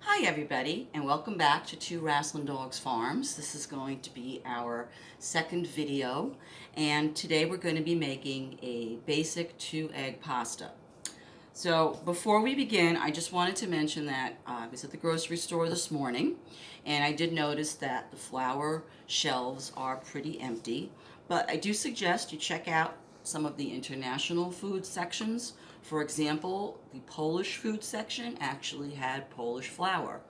Hi everybody, and welcome back to Two Wrasslin Dogs Farms. This is going to be our second video, and today we're going to be making a basic 2-egg pasta. So before we begin, I just wanted to mention that I was at the grocery store this morning, and I did notice that the flour shelves are pretty empty, but I do suggest you check out some of the international food sections. For example, the Polish food section actually had Polish flour.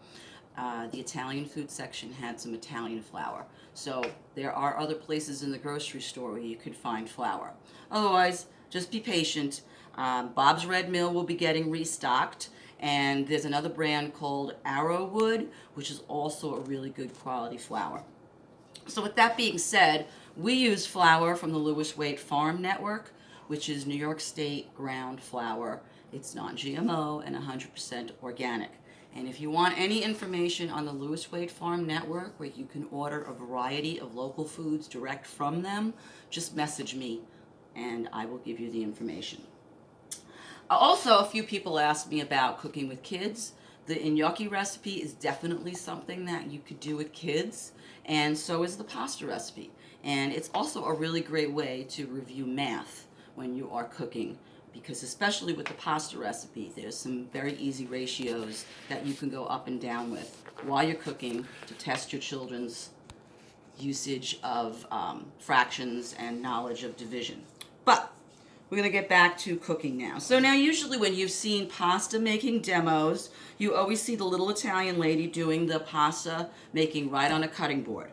The Italian food section had some Italian flour. So there are other places in the grocery store where you could find flour. Otherwise, just be patient. Bob's Red Mill will be getting restocked, and there's another brand called Arrowwood, which is also a really good quality flour. So with that being said, we use flour from the Lewis Wade Farm Network, which is New York State ground flour. It's non-GMO and 100% organic. And if you want any information on the Lewis Wade Farm Network, where you can order a variety of local foods direct from them, just message me and I will give you the information. Also, a few people asked me about cooking with kids. The gnocchi recipe is definitely something that you could do with kids, and so is the pasta recipe. And it's also a really great way to review math when you are cooking, because especially with the pasta recipe, there's some very easy ratios that you can go up and down with while you're cooking to test your children's usage of fractions and knowledge of division. But we're going to get back to cooking now. So now usually when you've seen pasta making demos, you always see the little Italian lady doing the pasta making right on a cutting board.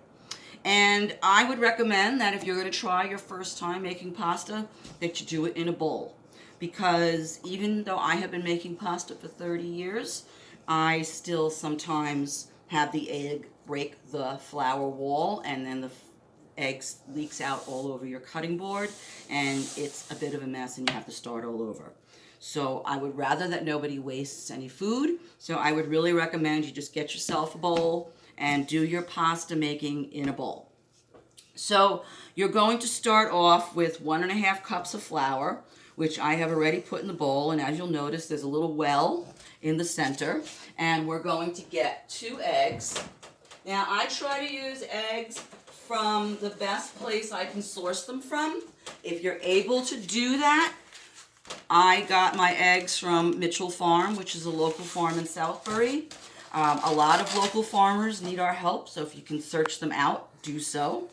And I would recommend that if you're going to try your first time making pasta, that you do it in a bowl. Because even though I have been making pasta for 30 years, I still sometimes have the egg break the flour wall, and then the eggs leaks out all over your cutting board, and it's a bit of a mess and you have to start all over. So I would rather that nobody wastes any food, so I would really recommend you just get yourself a bowl and do your pasta making in a bowl. So you're going to start off with 1.5 cups of flour, which I have already put in the bowl, and as you'll notice there's a little well in the center, and we're going to get 2 eggs. Now I try to use eggs from the best place I can source them from. If you're able to do that, I got my eggs from Mitchell Farm, which is a local farm in Southbury. A lot of local farmers need our help, so if you can search them out, do so.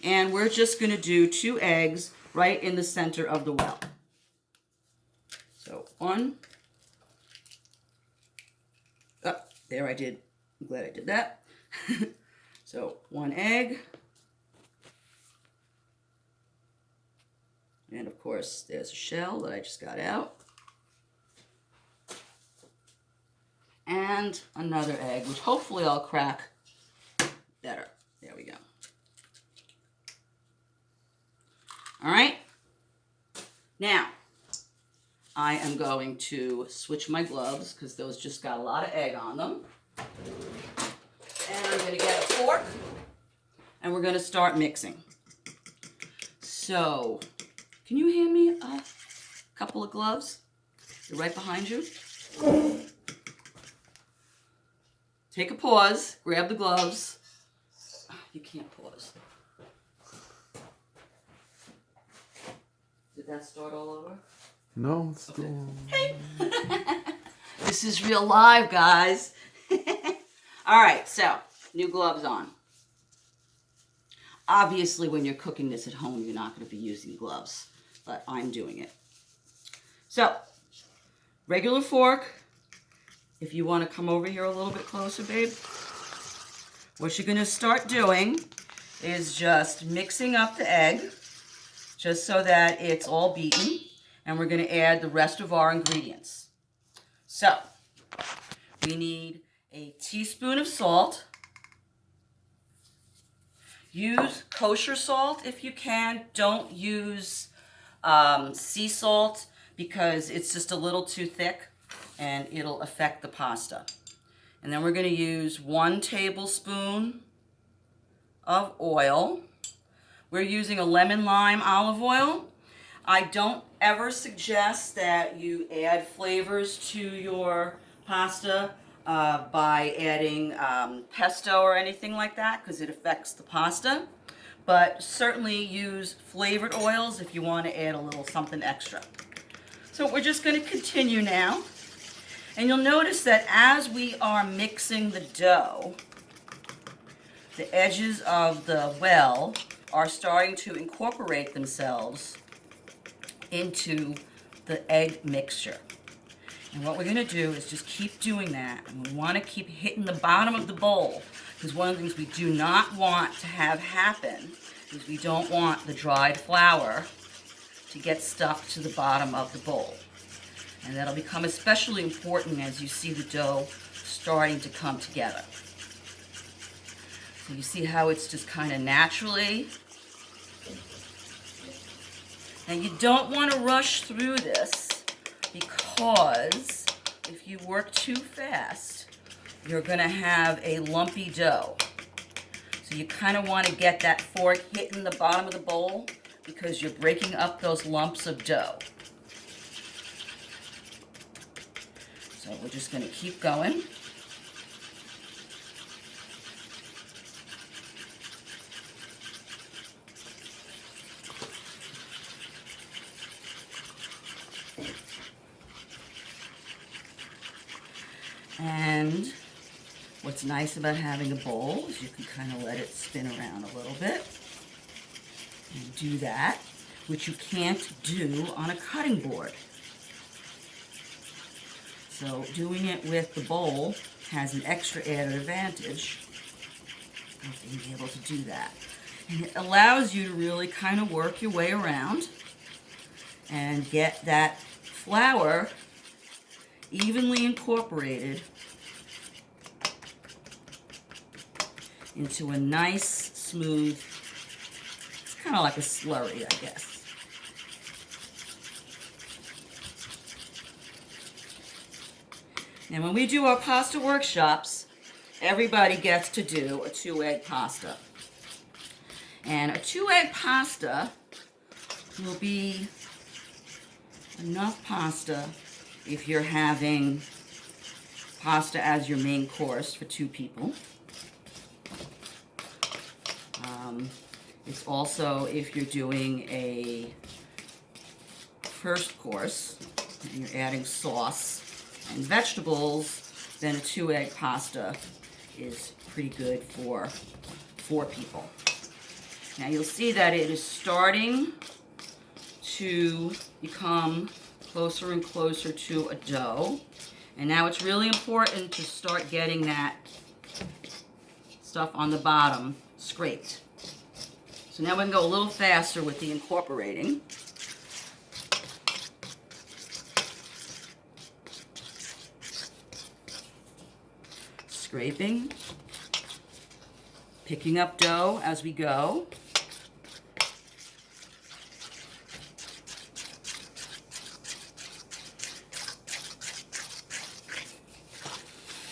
And we're just going to do 2 eggs right in the center of the well. So one. Oh, there I did. I'm glad I did that. So 1 egg. And of course, there's a shell that I just got out. And another egg, which hopefully I'll crack better. There we go. All right. Now, I am going to switch my gloves because those just got a lot of egg on them. And I'm going to get a fork, and we're going to start mixing. So, can you hand me a couple of gloves? They're right behind you. Take a pause, grab the gloves. You can't pause. Did that start all over? No, it's still. Okay. Hey. This is real live, guys. All right, so new gloves on. Obviously, when you're cooking this at home, you're not going to be using gloves, but I'm doing it. So, regular fork. If you want to come over here a little bit closer, babe. What you're going to start doing is just mixing up the egg, just so that it's all beaten, and we're going to add the rest of our ingredients. So, we need a teaspoon of salt. Use kosher salt if you can. Don't use sea salt because it's just a little too thick and it'll affect the pasta. And then we're going to use 1 tablespoon of oil. We're using a lemon lime olive oil. I don't ever suggest that you add flavors to your pasta. by adding pesto or anything like that, because it affects the pasta. But certainly use flavored oils if you want to add a little something extra. So we're just going to continue now. And you'll notice that as we are mixing the dough, the edges of the well are starting to incorporate themselves into the egg mixture. And what we're going to do is just keep doing that. And we want to keep hitting the bottom of the bowl, because one of the things we do not want to have happen is we don't want the dried flour to get stuck to the bottom of the bowl. And that'll become especially important as you see the dough starting to come together. So you see how it's just kind of naturally. And you don't want to rush through this, because if you work too fast, you're going to have a lumpy dough. So you kind of want to get that fork hitting the bottom of the bowl, because you're breaking up those lumps of dough. So we're just going to keep going. And what's nice about having a bowl is you can kind of let it spin around a little bit and do that, which you can't do on a cutting board. So doing it with the bowl has an extra added advantage of being able to do that. And it allows you to really kind of work your way around and get that flour evenly incorporated into a nice, smooth, it's kind of like a slurry, I guess. Now, when we do our pasta workshops, everybody gets to do a 2-egg pasta. And a 2-egg pasta will be enough pasta if you're having pasta as your main course for 2 people. It's also if you're doing a first course and you're adding sauce and vegetables, then a 2-egg pasta is pretty good for 4 people. Now you'll see that it is starting to become closer and closer to a dough. And now it's really important to start getting that stuff on the bottom scraped. So now we can go a little faster with the incorporating. Scraping, picking up dough as we go.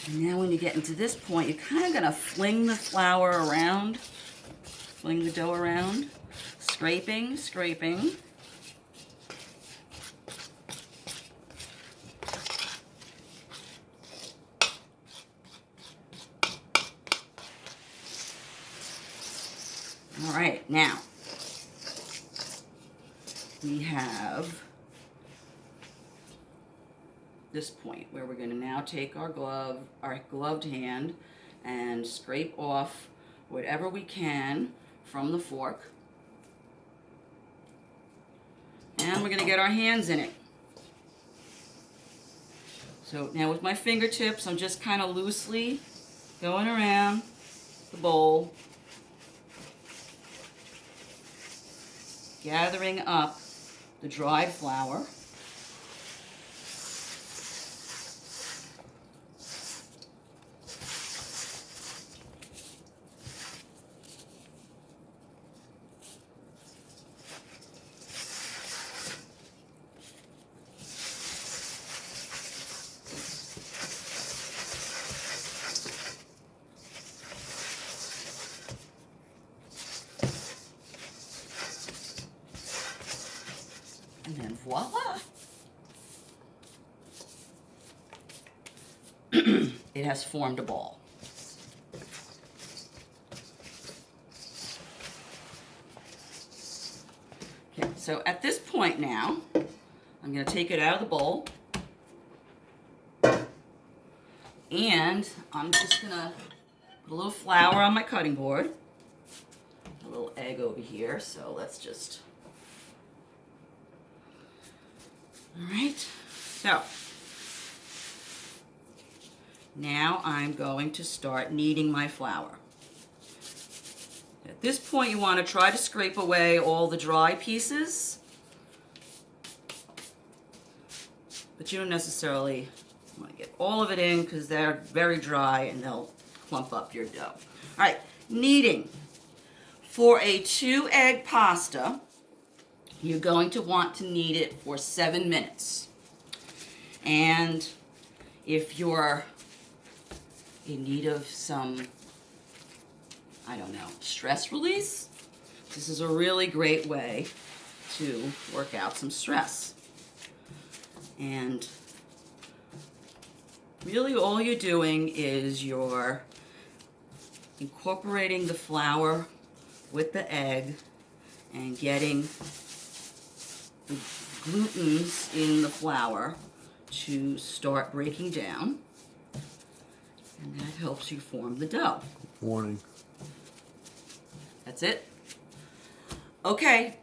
And now when you get into this point, you're kind of going to fling the flour around, fling the dough around, scraping, scraping. All right, now we have this point where we're going to now take our gloved hand and scrape off whatever we can from the fork. And we're going to get our hands in it. So now with my fingertips, I'm just kind of loosely going around the bowl, gathering up the dried flour. And then voila! it has formed a ball. Okay, so at this point now, I'm going to take it out of the bowl, and I'm just going to put a little flour on my cutting board, a little egg over here, so let's just, all right, so now I'm going to start kneading my flour. At this point, you want to try to scrape away all the dry pieces, but you don't necessarily want to get all of it in because they're very dry and they'll clump up your dough. All right, kneading. For a 2-egg pasta, you're going to want to knead it for 7 minutes. And if you're in need of some, I don't know, stress release, this is a really great way to work out some stress. And really all you're doing is you're incorporating the flour with the egg and getting the glutens in the flour to start breaking down. And that helps you form the dough. Warning. That's it. Okay,